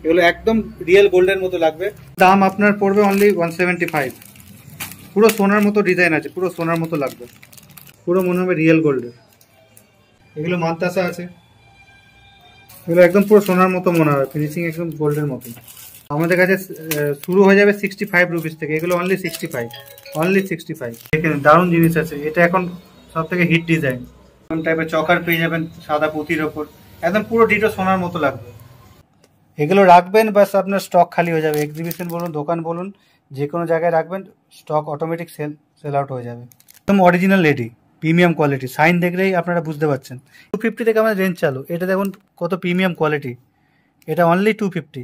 এগুলো একদম রিয়েল গোল্ডের মতো লাগবে। দাম আপনার পড়বে অনলি 175। পুরো সোনার মতো ডিজাইন আছে, পুরো সোনার মতো লাগবে, পুরো মনে হবে রিয়েল গোল্ডের। এগুলো মানতাসা আছে, এগুলো একদম পুরো সোনার মতো মনে হবে, ফিনিশিং একদম গোল্ডের মতো। আমাদের কাছে শুরু হয়ে যাবে 65 রুপিস থেকে, এগুলো অনলি 65, অনলি 65। এখানে দারুণ জিনিস আছে, এটা এখন সব থেকে হিট ডিজাইন। এরকম টাইপের চকার পেয়ে যাবেন সাদা পুঁতির ওপর, একদম পুরো ডিটো সোনার মতো লাগবে। এগুলো রাখবেন বাস আপনার স্টক খালি হয়ে যাবে, এক্সিবিশন বলুন দোকান বলুন যে কোনো জায়গায় রাখবেন স্টক অটোমেটিক সেল আউট হয়ে যাবে। একদম original lady, premium quality, sign দেখলেই আপনারা বুঝতে পারছেন। 250 থেকে আমাদের রেঞ্জ চালু। এটা দেখুন কত প্রিমিয়াম কোয়ালিটি, এটা অনলি 250,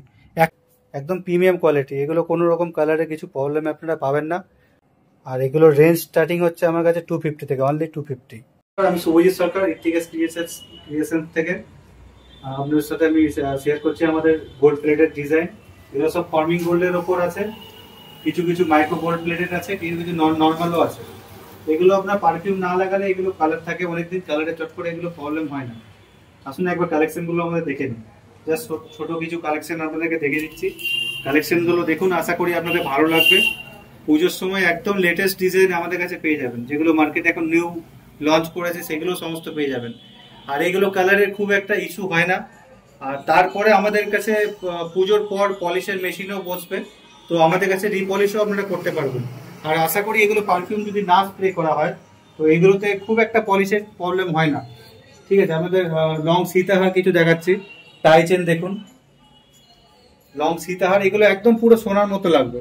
একদম প্রিমিয়াম কোয়ালিটি। এগুলো কোনো রকম কালারে কিছু প্রবলেম আপনারা পাবেন না। আর এগুলোর রেঞ্জ স্টার্টিং হচ্ছে আমার কাছে 250 থেকে, অনলি 250। আমি শুভজিৎ সরকার, ইটিকেস ক্রিয়েশন থেকে আপনাদের সাথে আমি শেয়ার করছি আমাদের গোল্ড প্লেটেড ডিজাইন। এগুলো সব ফর্মিং গোল্ডের ওপর আছে, কিছু কিছু মাইক্রো গোল্ড প্লেটেড আছে, কিছু কিছু নর্মালও আছে। এগুলো আপনার পারফিউম না লাগালে এগুলো কালার থাকে অনেকদিন, কালারে চট করে এগুলো প্রবলেম হয় না। আসুন একবার কালেকশনগুলো আমাদের দেখে নিন। জাস্ট ছোট কিছু কালেকশন আপনাদেরকে দেখে দিচ্ছি, কালেকশনগুলো দেখুন, আশা করি আপনাদের ভালো লাগবে। পুজোর সময় একদম লেটেস্ট ডিজাইন আমাদের কাছে পেয়ে যাবেন, যেগুলো মার্কেটে এখন নিউ লঞ্চ করেছে সেগুলো সমস্ত পেয়ে যাবেন। আর এগুলো কালারের খুব একটা ইস্যু হয় না। আর তারপরে আমাদের কাছে পুজোর পর পলিশের মেশিনও বসবে, তো আমাদের কাছে রিপলিশও আপনারা করতে পারবেন। আর আশা করি এগুলো পারফিউম যদি না স্প্রে করা হয় তো এগুলোতে খুব একটা পলিশের প্রবলেম হয় না। ঠিক আছে, আমাদের লং সীতাহার কিছু দেখাচ্ছি, টাই চেন দেখুন, লং সীতাহার, এগুলো একদম পুরো সোনার মতো লাগবে।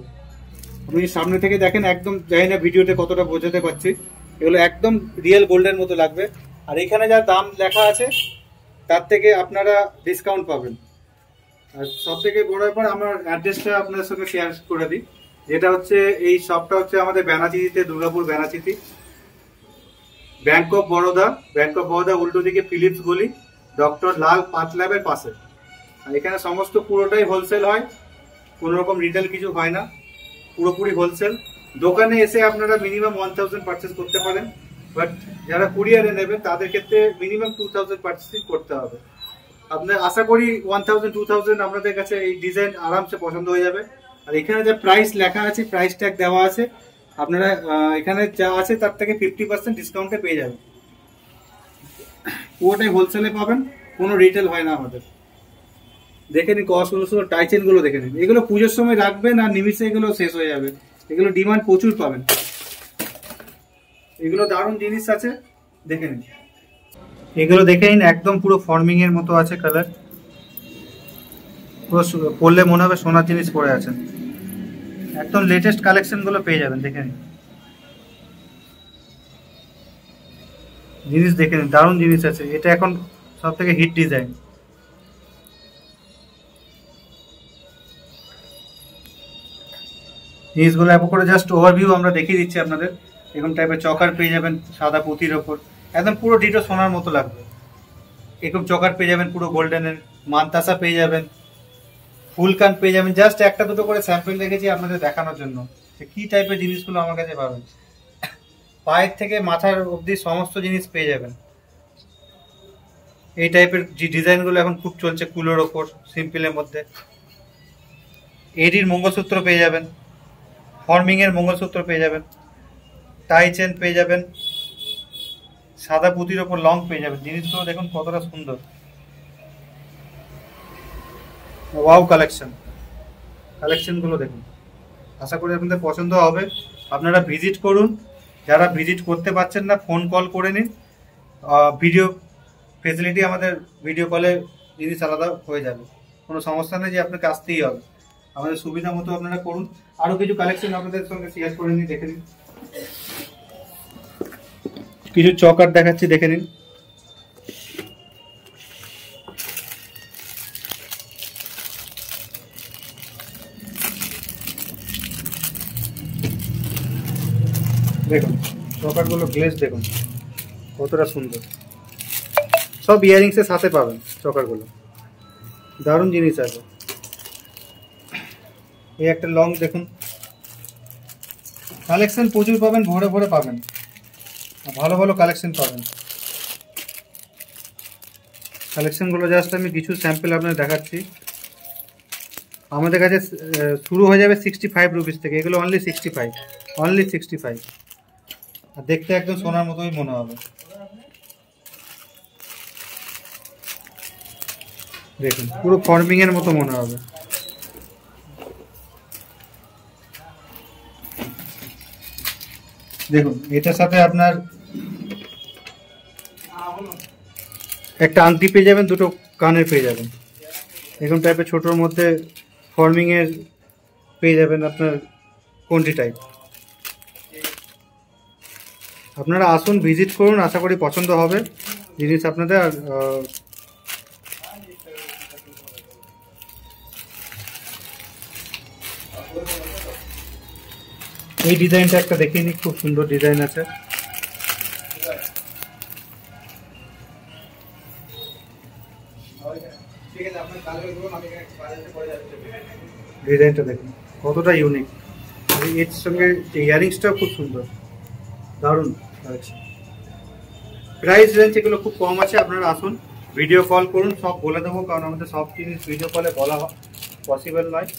আপনি সামনে থেকে দেখেন, একদম জানি না ভিডিওতে কতটা বোঝাতে পারছি, এগুলো একদম রিয়েল গোল্ডের মতো লাগবে। আর এখানে যা দাম লেখা আছে তার থেকে আপনারা ডিসকাউন্ট পাবেন। আর সব থেকে বড় ব্যাপার, আমার অ্যাড্রেসটা আপনাদের সঙ্গে শেয়ার করে দিই, যেটা হচ্ছে এই শপটা হচ্ছে আমাদের বেনাচিতিতে, দুর্গাপুর বেনাচিতি, ব্যাংক অফ বরোদা উল্টো দিকে ফিলিপস গলি, ডক্টর লাল পাতল্যাবের পাশে। আর এখানে সমস্ত পুরোটাই হোলসেল হয়, কোনো রকম রিটেল কিছু হয় না, পুরোপুরি হোলসেল। দোকানে এসে আপনারা মিনিমাম 1000 পারচেস করতে পারেন, বাট যারা কুরিয়ারে নেবেন তাদের ক্ষেত্রে মিনিমাম 2000 পারচেসিং করতে হবে। আপনার আশা করি 1000-2000 আপনাদের কাছে এই ডিজাইন আরামসে পছন্দ হয়ে যাবে। আর এখানে যে প্রাইস লেখা আছে, প্রাইস ট্যাগ দেওয়া আছে, আপনারা এখানে যা আছে তার থেকে 50% ডিসকাউন্টে পেয়ে যাবেন। পুরোটাই হোলসেলে পাবেন, কোনো রিটেল হয় না আমাদের। দেখে নিন সুন্দর টাইচেন গুলো, দেখে নিন, এগুলো পুজোর সময় রাখবেন আর নিমিষে এগুলো শেষ হয়ে যাবে, এগুলো ডিমান্ড প্রচুর পাবেন। এগুলো দারুণ জিনিস আছে, দেখে নিন, এগুলো দেখে নিন, একদম পুরো ফর্মিং এর মতো আছে কালার, পুরো পরলে মনে হবে সোনার জিনিস পরে আছেন। একদম লেটেস্ট কালেকশন গুলো পেয়ে যাবেন, দেখে নিন, জিনিস দেখে নিন, দারুণ জিনিস আছে। এটা এখন সব থেকে হিট ডিজাইন। জিনিসগুলো এক করে জাস্ট ওভারভিউ আমরা দেখিয়ে দিচ্ছি আপনাদের। এরকম টাইপের চকার পেয়ে যাবেন সাদা পুঁতির ওপর, একদম পুরো ডিটো সোনার মতো লাগবে। এরকম চকার পেয়ে যাবেন পুরো গোল্ডেনের, মানতাসা পেয়ে যাবেন, ফুল কান পেয়ে যাবেন। জাস্ট একটা দুটো করে স্যাম্পল রেখেছি আপনাদের দেখানোর জন্য যে কি টাইপের জিনিসগুলো আমার কাছে পাবেন। পায়ের থেকে মাথার অবধি সমস্ত জিনিস পেয়ে যাবেন। এই টাইপের যে ডিজাইনগুলো এখন খুব চলছে, কুলোর ওপর সিম্পলের মধ্যে। এডির মঙ্গলসূত্র পেয়ে যাবেন, ফর্মিং এর মঙ্গলসূত্র পেয়ে যাবেন, টাই চেন পেয়ে যাবেন, সাদা পুঁতির ওপর লং পেয়ে যাবেন। জিনিসগুলো দেখুন কতটা সুন্দর, ওয়াও কালেকশনগুলো দেখুন, আশা করি আপনাদের পছন্দ হবে। আপনারা ভিজিট করুন, যারা ভিজিট করতে পারছেন না ফোন কল করে নিন, ভিডিও ফেসিলিটি আমাদের, ভিডিও কলে জিনিস আলাদা হয়ে যাবে, কোনো সমস্যা নেই যে আপনাকে আসতেই হবে, আমাদের সুবিধা মতো আপনারা করুন। আরো কিছু কালেকশন আপনাদের সঙ্গে শেয়ার করে নিন, দেখে নিন, কিছু চকার দেখাচ্ছি, দেখে নিন। দেখুন চকারগুলো গ্লেজ দেখুন কতটা সুন্দর, সব ইয়ারিংস এর সাথে পাবেন চকারগুলো, দারুণ জিনিস আছে। এই একটা লং দেখুন, কালেকশন প্রচুর পাবেন, ভরে ভরে পাবেন, ভালো ভালো কালেকশন পাবেন। কালেকশনগুলো জাস্ট আমি কিছু স্যাম্পল আপনাদের দেখাচ্ছি। আমাদের কাছে শুরু হয়ে যাবে 65 রুপিস থেকে। এগুলো অনলি 65, অনলি 65। আর দেখতে একদম সোনার মতোই মনে হবে। দেখুন পুরো ফর্মিং এর মতো মনে হবে। দেখুন এটার সাথে আপনার একটা আংটি পেয়ে যাবেন, দুটো কানের পেয়ে যাবেন, এরকম টাইপের ছোটোর মধ্যে ফর্মিং এর পেয়ে যাবেন আপনার কোনটি টাইপ। আপনারা আসুন, ভিজিট করুন, আশা করি পছন্দ হবে জিনিস আপনাদের। আর এই ডিজাইনটা একটা দেখিয়ে নিই, খুব সুন্দর ডিজাইন আছে। ডিজাইনটা দেখুন কতটা ইউনিক, এর সঙ্গে ইয়ারিংসটা খুব সুন্দর, দারুণ লাগছে। প্রাইস রেঞ্জ এগুলো খুব কম আছে, আপনারা আসুন, ভিডিও কল করুন, সব বলে দেবো, কারণ আমাদের সব জিনিস ভিডিও কলে বলা পসিবল নয়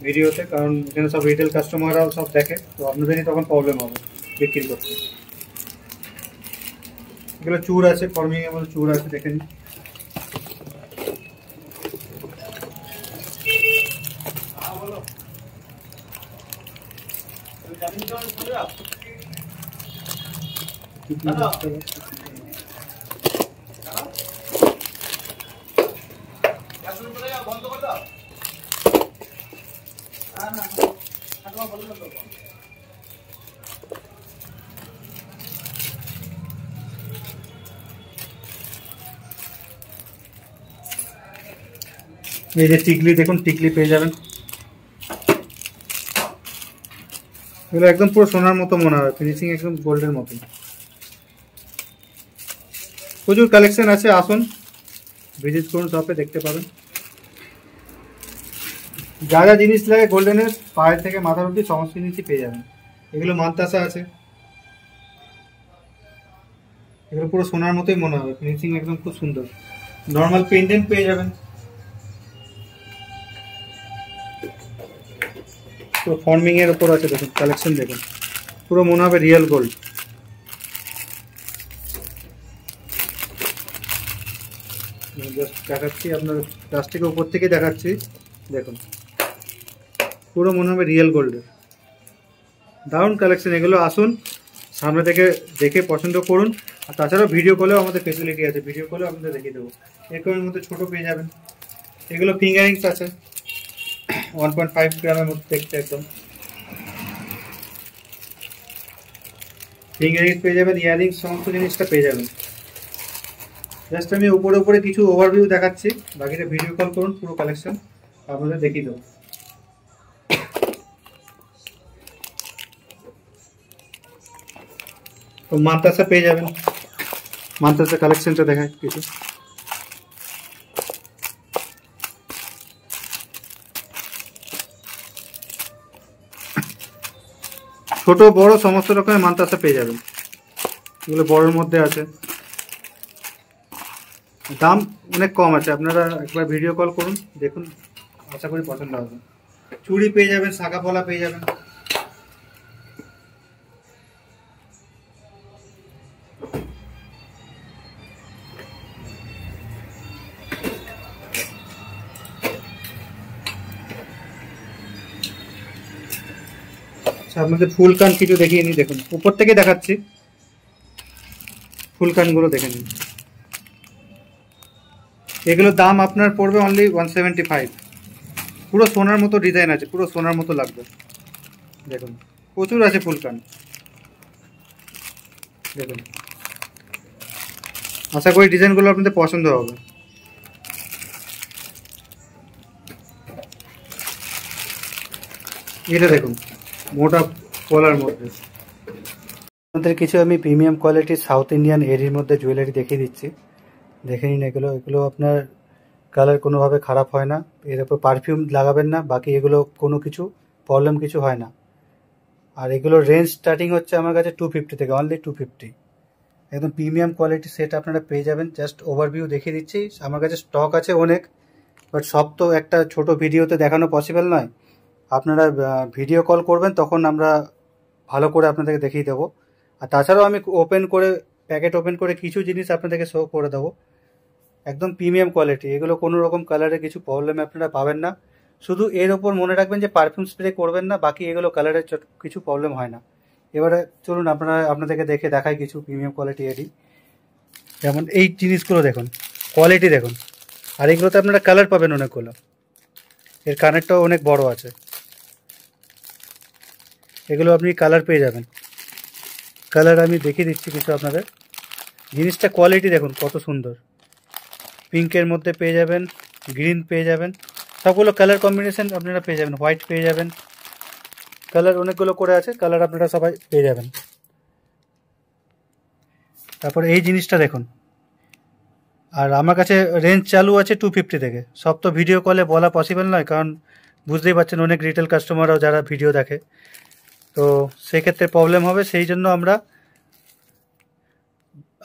ভিডিওতে, কারণ এখানে সব রিটেল কাস্টমাররাও সব দেখে, তো আপনাদেরই তখন প্রবলেম হবে বিক্রি করতে। এগুলো চূড় আছে, ফর্মিং এর মধ্যে চূড় আছে, দেখে নিন। এই যে টিকলি, দেখুন টিকলি পেয়ে যাবেন, এগুলো একদম পুরো সোনার মতো মনে হয়, ফিনিশিং একদম গোল্ডের মতো। প্রচুর কালেকশন আছে, আসুন ভিজিট করুন, শপে দেখতে পাবেন। যা যা জিনিস লাগে গোল্ডেনের, পায়ের থেকে মাথার অবধি সমস্ত জিনিসই পেয়ে যাবেন। এগুলো মানতাসা আছে, এগুলো পুরো সোনার মতোই মনে হবে, ফিনিশিং একদম খুব সুন্দর। নর্মাল পেন্ডেন্ট পেয়ে যাবেন, পুরো ফর্মিং এর উপর আছে, দেখুন কালেকশন দেখুন, পুরো মনে হবে রিয়েল গোল্ড। জাস্ট দেখাচ্ছি আপনার প্লাস্টিকের উপর থেকে দেখাচ্ছি, দেখুন পুরো মনে হবে রিয়েল গোল্ডের, দারুণ কালেকশন। এগুলো আসুন, সামনে থেকে দেখে পছন্দ করুন। আর তাছাড়াও ভিডিও কলেও আমাদের ফেসিলিটি আছে, ভিডিও কলেও আপনাদের দেখিয়ে দেবো। এরকমের মধ্যে ছোটো পেয়ে যাবেন, এগুলো ফিঙ্গারিংস আছে 1.5 গ্রামের মধ্যে, দেখতে একদম ফিঙ্গারিংস পেয়ে যাবেন, ইয়ারিংস, সমস্ত জিনিসটা পেয়ে যাবেন। জাস্ট আমি উপরে উপরে কিছু ওভারভিউ দেখাচ্ছি, বাকিটা ভিডিও কল করুন, পুরো কালেকশন আপনাদের দেখিয়ে দেবো। তো মানতাসা পেয়ে যাবেন, মানতাসা কালেকশনটা দেখায় কিছু। ছোট বড় সমস্ত রকমের মানতাসা পেয়ে যাবেন, এগুলো বড়ের মধ্যে আছে, দাম অনেক কম আছে। আপনারা একবার ভিডিও কল করুন, দেখুন, আশা করি পছন্দ হবে। চুড়ি পেয়ে যাবেন, শাখা পলা পেয়ে যাবেন। আপনাদের ফুল কান কিছু দেখিয়ে নিই, দেখুন উপর থেকে দেখাচ্ছি, ফুল কানগুলো দেখে নিন। এগুলোর দাম আপনার পড়বে অনলি 175। পুরো সোনার মতো ডিজাইন আছে, পুরো সোনার মতো লাগবে, দেখুন প্রচুর আছে ফুল কান, দেখুন আশা করি ডিজাইনগুলো আপনাদের পছন্দ হবে। এটা দেখুন মোটা পলার মধ্যে আমাদের কিছু আমি প্রিমিয়াম কোয়ালিটির সাউথ ইন্ডিয়ান এরির মধ্যে জুয়েলারি দেখিয়ে দিচ্ছি, দেখে নিন। এগুলো আপনার কালার কোনোভাবে খারাপ হয় না, এর উপর পারফিউম লাগাবেন না, বাকি এগুলো কোনো কিছু প্রবলেম কিছু হয় না। আর এগুলোর রেঞ্জ স্টার্টিং হচ্ছে আমার কাছে 250 থেকে, অনলি 250, একদম প্রিমিয়াম কোয়ালিটি সেট আপনারা পেয়ে যাবেন। জাস্ট ওভারভিউ দেখিয়ে দিচ্ছি, আমার কাছে স্টক আছে অনেক, বাট সব তো একটা ছোট ভিডিওতে দেখানো পসিবল নয়। আপনারা ভিডিও কল করবেন, তখন আমরা ভালো করে আপনাদেরকে দেখিয়ে দেবো। আর তাছাড়াও আমি ওপেন করে প্যাকেট ওপেন করে কিছু জিনিস আপনাদেরকে শো করে দেবো। একদম প্রিমিয়াম কোয়ালিটি, এগুলো কোনো রকম কালারে কিছু প্রবলেম আপনারা পাবেন না। শুধু এর ওপর মনে রাখবেন যে পারফিউম স্প্রে করবেন না, বাকি এগুলো কালারের কিছু প্রবলেম হয় না। এবারে চলুন আপনাদেরকে দেখাই কিছু প্রিমিয়াম কোয়ালিটি এডি। যেমন এই জিনিসগুলো দেখুন, কোয়ালিটি দেখুন। আর এগুলোতে আপনারা কালার পাবেন অনেকগুলো, এর কানেরটাও অনেক বড় আছে। এগুলো আপনি কালার পেয়ে যাবেন, কালার আমি দেখিয়ে দিচ্ছি কিছু আপনাদের। জিনিসটা কোয়ালিটি দেখুন কত সুন্দর। পিঙ্কের মধ্যে পেয়ে যাবেন, গ্রিন পেয়ে যাবেন, সবগুলো কালার কম্বিনেশন আপনারা পেয়ে যাবেন। হোয়াইট পেয়ে যাবেন, কালার অনেকগুলো করে আছে, কালার আপনারা সবাই পেয়ে যাবেন। তারপরে এই জিনিসটা দেখুন। আর আমার কাছে রেঞ্জ চালু আছে 250 থেকে। সব তো ভিডিও কলে বলা পসিবল নয়, কারণ বুঝতেই পারছেন অনেক রিটেল কাস্টমাররাও যারা ভিডিও দেখে, তো সেক্ষেত্রে প্রবলেম হবে। সেই জন্য আমরা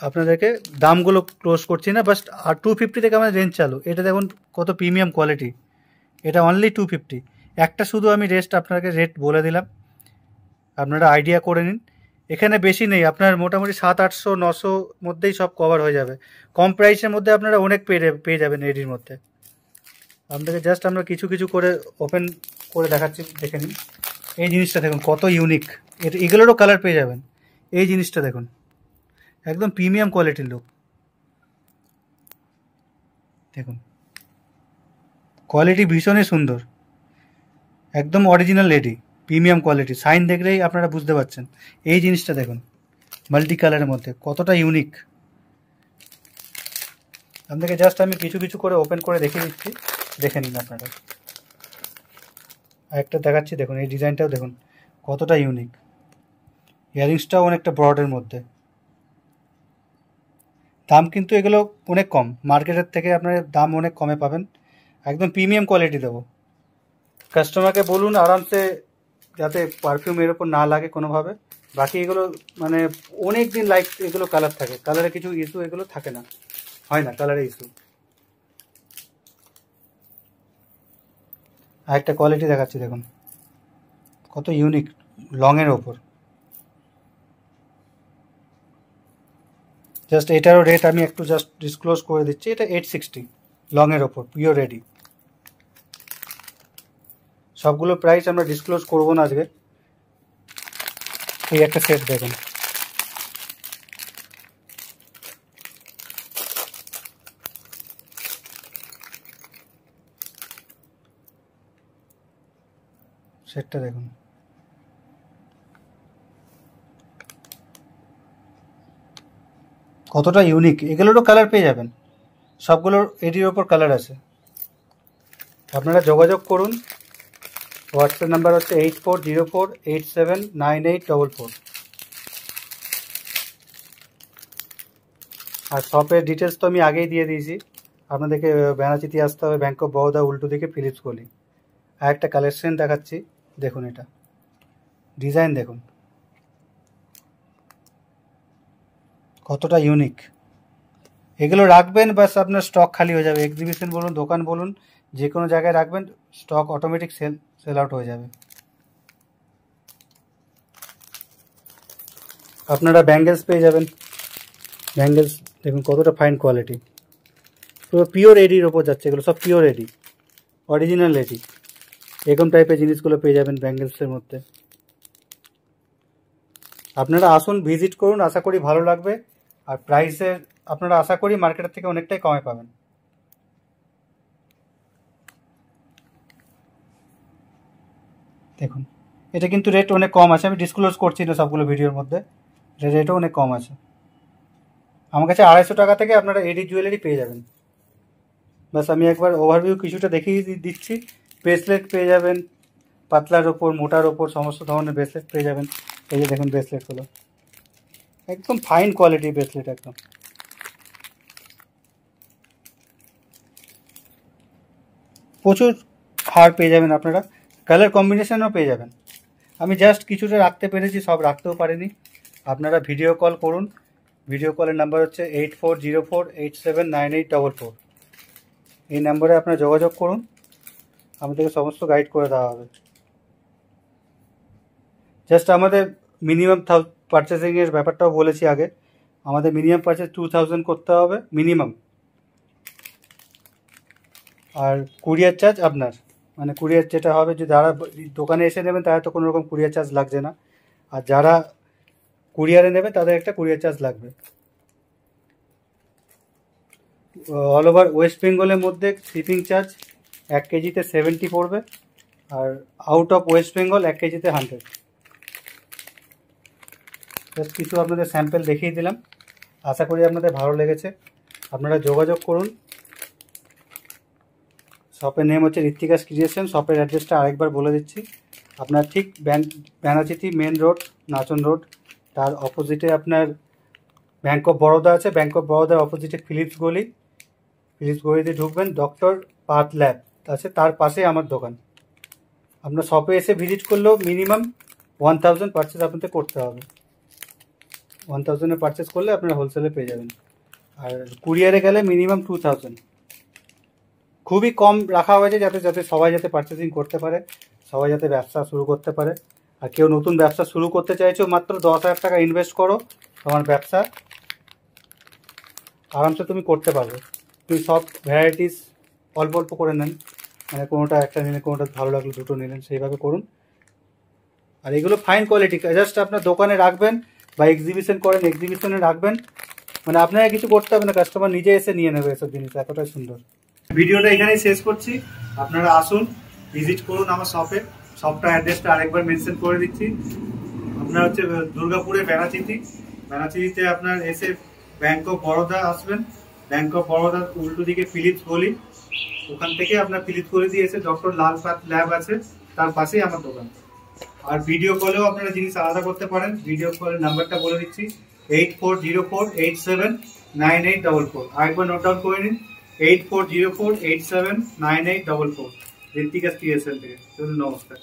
আপনাদেরকে দামগুলো ক্লোজ করছি না, বাস। আর 250 থেকে আমাদের রেঞ্জ চালু। এটা দেখুন কত প্রিমিয়াম কোয়ালিটি, এটা অনলি 250। একটা শুধু আমি আপনাকে রেট বলে দিলাম, আপনারা আইডিয়া করে নিন। এখানে বেশি নেই, আপনার মোটামুটি 700-800-900 মধ্যেই সব কভার হয়ে যাবে। কম প্রাইসের মধ্যে আপনারা অনেক পেয়ে যাবেন এডির মধ্যে। আপনাকে জাস্ট আমরা কিছু কিছু করে ওপেন করে দেখাচ্ছি, দেখে নিন। এই জিনিসটা দেখুন কত ইউনিক, এগুলোরও কালার পেয়ে যাবেন। এই জিনিসটা দেখুন, একদম প্রিমিয়াম কোয়ালিটির লুক। দেখুন কোয়ালিটি ভীষণই সুন্দর, একদম original lady, premium quality. Sign দেখলেই আপনারা বুঝতে পারছেন। এই জিনিসটা দেখুন মাল্টি কালারের মধ্যে কতটা ইউনিক। আপনাদেরকে জাস্ট আমি কিছু কিছু করে ওপেন করে দেখিয়ে দিচ্ছি, দেখে নিন আপনারা। আর একটা দেখাচ্ছি দেখুন, এই ডিজাইনটাও দেখুন কতটা ইউনিক। ইয়ারিংসটাও অনেকটা ব্রডের মধ্যে। দাম কিন্তু এগুলো অনেক কম, মার্কেটের থেকে আপনার দাম অনেক কমে পাবেন। একদম প্রিমিয়াম কোয়ালিটি দেবো। কাস্টমারকে বলুন আরামসে যাতে পারফিউম এর ওপর না লাগে কোনোভাবে। বাকি এগুলো মানে অনেক দিন লাইফ, এগুলো কালার থাকে, কালারে কিছু ইস্যু এগুলো থাকে না, হয় না কালারে ইস্যু। আর একটা কোয়ালিটি দেখাচ্ছি দেখুন কত ইউনিক, লংয়ের ওপর। জাস্ট এটারও রেট আমি একটু জাস্ট ডিসক্লোজ করে দিচ্ছি। এটা 860 লংয়ের ওপর, পিওর রেডি। সবগুলো প্রাইস আমরা ডিসক্লোজ করবো না আজকে। এই একটা সেট দেখুন, সেটটা দেখুন কতটা ইউনিক। এগুলোরও কালার পেয়ে যাবেন, সবগুলোর এডির ওপর কালার আছে। আপনারা যোগাযোগ করুন, হোয়াটসঅ্যাপ নাম্বার হচ্ছে 8404879844। আর শপের ডিটেলস তো আমি আগেই দিয়ে দিয়েছি আপনাদেরকে। বেনাচিতি আসতে হবে, ব্যাংক অফ বরোদা, উল্টো দিকে ফিলিপস গলি। আর একটা কালেকশন দেখাচ্ছি দেখুন, এটা ডিজাইন দেখুন কতটা ইউনিক। এগুলো রাখবেন বাস, আপনার স্টক খালি হয়ে যাবে। এক্সিবিশন বলুন, দোকান বলুন, যে কোনো জায়গায় রাখবেন, স্টক অটোমেটিক সেল আউট হয়ে যাবে। আপনারা ব্যাঙ্গেলস পেয়ে যাবেন। ব্যাঙ্গেলস দেখুন কতটা ফাইন কোয়ালিটি, পুরো পিওর এডির ওপর যাচ্ছে। এগুলো সব পিওর এডি, অরিজিনাল এডি। এরকম টাইপের জিনিসগুলো পেয়ে যাবেন ব্যাঙ্গেলসের মধ্যে। আপনারা আসুন, ভিজিট করুন, আশা করি ভালো লাগবে। আর প্রাইসের আপনারা আশা করি মার্কেটের থেকে অনেকটাই কমে পাবেন। দেখুন এটা কিন্তু রেট অনেক কম আছে, আমি ডিসক্লোজ করছি না সবগুলো ভিডিওর মধ্যে। এটা রেটও অনেক কম আছে। আমার কাছে 250 টাকা থেকে আপনারা এডি জুয়েলারি পেয়ে যাবেন। বাস আমি একবার ওভারভিউ কিছুটা দেখিয়ে দিচ্ছি। ব্রেসলেট পেয়ে যাবেন, পাতলার ওপর, মোটার ওপর, সমস্ত ধরনের ব্রেসলেট পেয়ে যাবেন। এই যে দেখুন ব্রেসলেটগুলো একদম ফাইন কোয়ালিটি ব্রেসলেট, একদম। প্রচুর হার পেয়ে যাবেন আপনারা, কালার কম্বিনেশনও পেয়ে যাবেন। আমি জাস্ট কিছুটা রাখতে পেরেছি, সব রাখতেও পারিনি। আপনারা ভিডিও কল করুন। ভিডিও কলের নাম্বার হচ্ছে 8404879844। এই নাম্বারে আপনারা যোগাযোগ করুন, আমাদেরকে সমস্ত গাইড করে দেওয়া হবে। জাস্ট আমাদের মিনিমাম পারচেসিংয়ের ব্যাপারটাও বলেছি আগে, আমাদের মিনিমাম পারচেস 2000 করতে হবে মিনিমাম। আর কুরিয়ার চার্জ আপনার, মানে কুরিয়ার যেটা হবে, যে যারা দোকানে এসে নেবেন তারা তো কোনো রকম কুরিয়ার চার্জ লাগছে না, আর যারা কুরিয়ারে নেবে তাদের একটা কুরিয়ার চার্জ লাগবে। অল ওভার ওয়েস্ট বেঙ্গলের মধ্যে শিপিং চার্জ 1 কেজিতে 70 পড়বে, আর আউট অফ ওয়েস্ট বেঙ্গল 1 কেজিতে 100। জাস্ট কিছু আপনাদের স্যাম্পল দেখিয়ে দিলাম, আশা করি আপনাদের ভালো লেগেছে। আপনারা যোগাযোগ করুন। শপের নেম হচ্ছে ঋত্বিকাস ক্রিয়েশন। শপের অ্যাড্রেসটা আরেকবার বলে দিচ্ছি, আপনার ঠিক ব্যানাচিতি মেন রোড, নাচন রোড, তার অপোজিটে আপনার ব্যাঙ্ক অফ বরোদা আছে। ব্যাঙ্ক অফ বরোদার অপোজিটে ফিলিপস গলিতে ঢুকবেন, ডক্টর পার্থ ল্যাব আছে, তার পাশে আমার দোকান। আপনার শপে এসে ভিজিট করলেও মিনিমাম 1000 পারচেস আপনাদের করতে হবে। 1000-এর পারচেস করলে আপনারা হোলসেলে পেয়ে যাবেন। আর কুরিয়ারে গেলে মিনিমাম 2000। খুবই কম রাখা হয়েছে যাতে সবাই যাতে পারচেসিং করতে পারে, সবাই যাতে ব্যবসা শুরু করতে পারে। আর কেউ নতুন ব্যবসা শুরু করতে চাইছো, মাত্র 10,000 টাকা ইনভেস্ট করো, তোমার ব্যবসা আরামসে তুমি করতে পারবে। তুমি সব ভ্যারাইটিস অল্প অল্প করে নেন, মানে কোনোটা একটা নিলেন, কোনোটা ভালো লাগলো দুটো নিলেন, সেইভাবে করুন। আর এগুলো ফাইন কোয়ালিটি, জাস্ট আপনার দোকানে রাখবেন বা এক্সিবিশন করেন, এক্সিবিশনে রাখবেন, মানে আপনারা কিছু করতে হবে না, কাস্টমার নিজে এসে নিয়ে নেবে এসব জিনিস, এতটাই সুন্দর। ভিডিওটা এখানেই শেষ করছি, আপনারা আসুন, ভিজিট করুন আমার শপে। শপটা অ্যাড্রেসটা আরেকবার মেনশন করে দিচ্ছি। আপনার হচ্ছে দুর্গাপুরে বেনাচিতিতে আপনার এসে ব্যাঙ্ক অফ বরোদা আসবেন, ব্যাঙ্ক অফ বরোদার উল্টো দিকে ফিলিপস গলি, ওখান থেকে আপনার ফিলিপস গলি দিয়ে এসে ডক্টর লাল পার্থ ল্যাব আছে, তার পাশেই আমার দোকান। আর ভিডিও কলেও আপনারা জিনিস আলাদা করতে পারেন। ভিডিও কলের নাম্বারটা বলে দিচ্ছি, 8404879844। আরেকবার নোট ডাউন করে নিন, 8404879844, ঋত্বিকাস ক্রিয়েশন থেকে। নমস্কার।